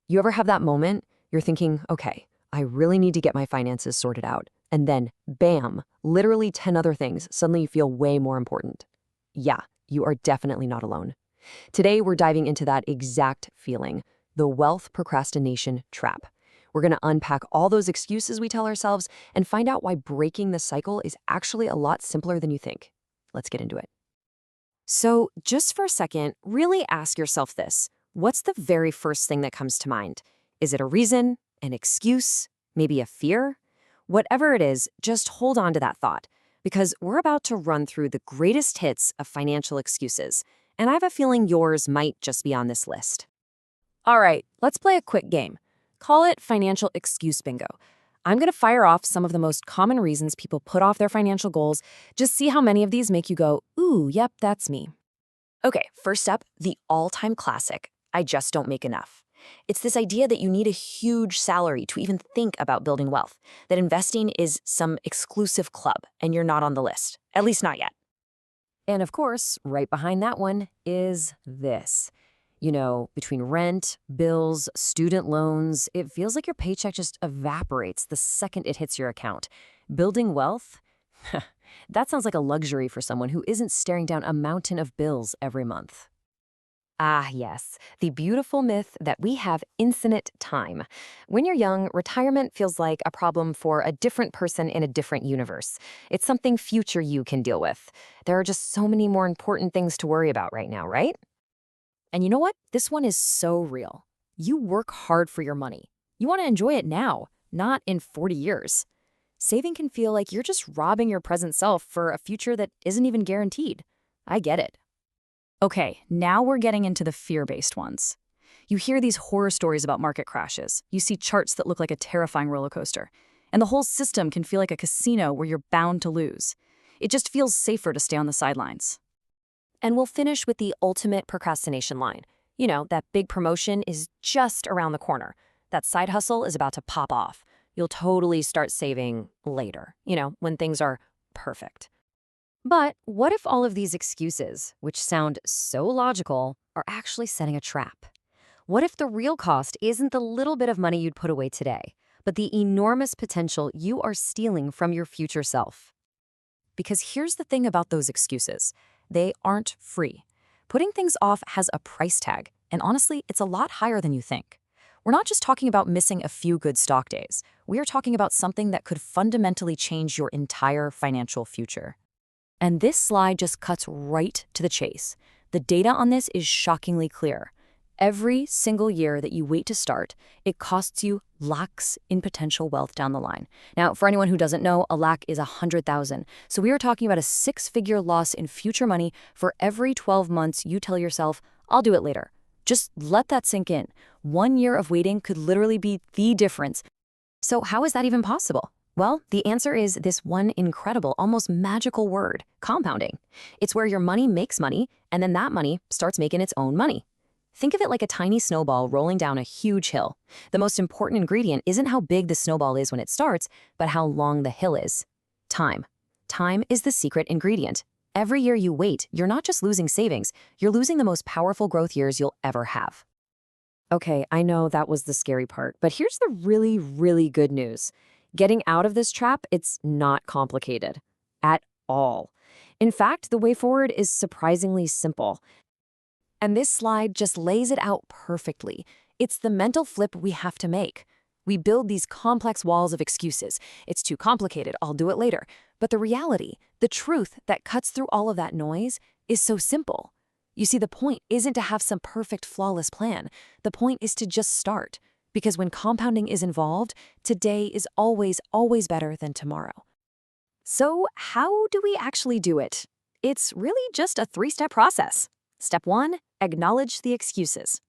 You ever have that moment? You're thinking, okay, I really need to get my finances sorted out. And then, bam, literally 10 other things suddenly you feel way more important. Yeah, you are definitely not alone. Today, we're diving into that exact feeling, the wealth procrastination trap. We're going to unpack all those excuses we tell ourselves and find out why breaking the cycle is actually a lot simpler than you think. Let's get into it. So, just for a second, really ask yourself this. What's the very first thing that comes to mind? Is it a reason, an excuse, maybe a fear? Whatever it is, just hold on to that thought, because we're about to run through the greatest hits of financial excuses, and I have a feeling yours might just be on this list. All right, let's play a quick game. Call it financial excuse bingo. I'm going to fire off some of the most common reasons people put off their financial goals. Just see how many of these make you go, ooh, yep, that's me. Okay, first up, the all-time classic, I just don't make enough. It's this idea that you need a huge salary to even think about building wealth, that investing is some exclusive club and you're not on the list, at least not yet. And of course, right behind that one is this. Between rent, bills, student loans, it feels like your paycheck just evaporates the second it hits your account. Building wealth? That sounds like a luxury for someone who isn't staring down a mountain of bills every month. Ah, yes, the beautiful myth that we have infinite time. When you're young, retirement feels like a problem for a different person in a different universe. It's something future you can deal with. There are just so many more important things to worry about right now, right? And you know what? This one is so real. You work hard for your money. You want to enjoy it now, not in 40 years. Saving can feel like you're just robbing your present self for a future that isn't even guaranteed. I get it. Okay, now we're getting into the fear-based ones. You hear these horror stories about market crashes. You see charts that look like a terrifying roller coaster. And the whole system can feel like a casino where you're bound to lose. It just feels safer to stay on the sidelines. And we'll finish with the ultimate procrastination line. That big promotion is just around the corner. That side hustle is about to pop off. You'll totally start saving later, when things are perfect. But what if all of these excuses, which sound so logical, are actually setting a trap? What if the real cost isn't the little bit of money you'd put away today, but the enormous potential you are stealing from your future self? Because here's the thing about those excuses. They aren't free. Putting things off has a price tag, and honestly, it's a lot higher than you think. We're not just talking about missing a few good stock days. We are talking about something that could fundamentally change your entire financial future. And this slide just cuts right to the chase. The data on this is shockingly clear. Every single year that you wait to start, it costs you lakhs in potential wealth down the line. Now, for anyone who doesn't know, a lakh is 100,000. So we are talking about a six-figure loss in future money for every 12 months you tell yourself, I'll do it later. Just let that sink in. 1 year of waiting could literally be the difference. So how is that even possible? Well, the answer is this one incredible, almost magical word, compounding. It's where your money makes money, and then that money starts making its own money. Think of it like a tiny snowball rolling down a huge hill. The most important ingredient isn't how big the snowball is when it starts, but how long the hill is. Time. Time is the secret ingredient. Every year you wait, you're not just losing savings, you're losing the most powerful growth years you'll ever have. Okay, I know that was the scary part, but here's the really, really good news. Getting out of this trap, it's not complicated at all. In fact, the way forward is surprisingly simple. And this slide just lays it out perfectly. It's the mental flip we have to make. We build these complex walls of excuses. It's too complicated, I'll do it later. But the reality, the truth that cuts through all of that noise is so simple. You see, the point isn't to have some perfect, flawless plan. The point is to just start. Because when compounding is involved, today is always, always better than tomorrow. So how do we actually do it? It's really just a 3-step process. Step 1, acknowledge the excuses.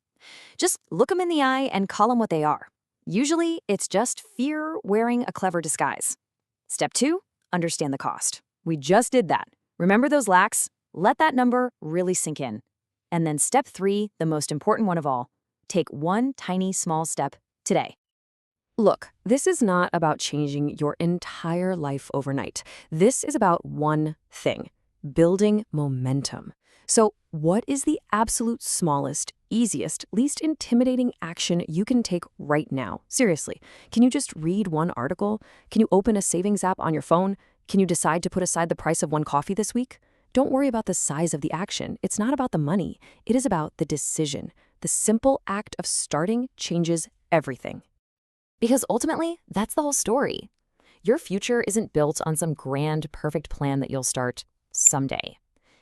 Just look them in the eye and call them what they are. Usually, it's just fear wearing a clever disguise. Step 2, understand the cost. We just did that. Remember those lakhs? Let that number really sink in. And then step 3, the most important one of all, take one tiny small step today. Look, this is not about changing your entire life overnight. This is about one thing, building momentum. So what is the absolute smallest, easiest, least intimidating action you can take right now. Seriously, can you just read one article? Can you open a savings app on your phone? Can you decide to put aside the price of one coffee this week? Don't worry about the size of the action. It's not about the money. It is about the decision. The simple act of starting changes everything. Because ultimately, that's the whole story. Your future isn't built on some grand, perfect plan that you'll start someday.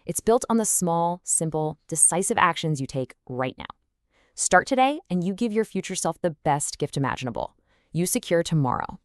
It's built on the small, simple, decisive actions you take right now. Start today, and you give your future self the best gift imaginable. You secure tomorrow.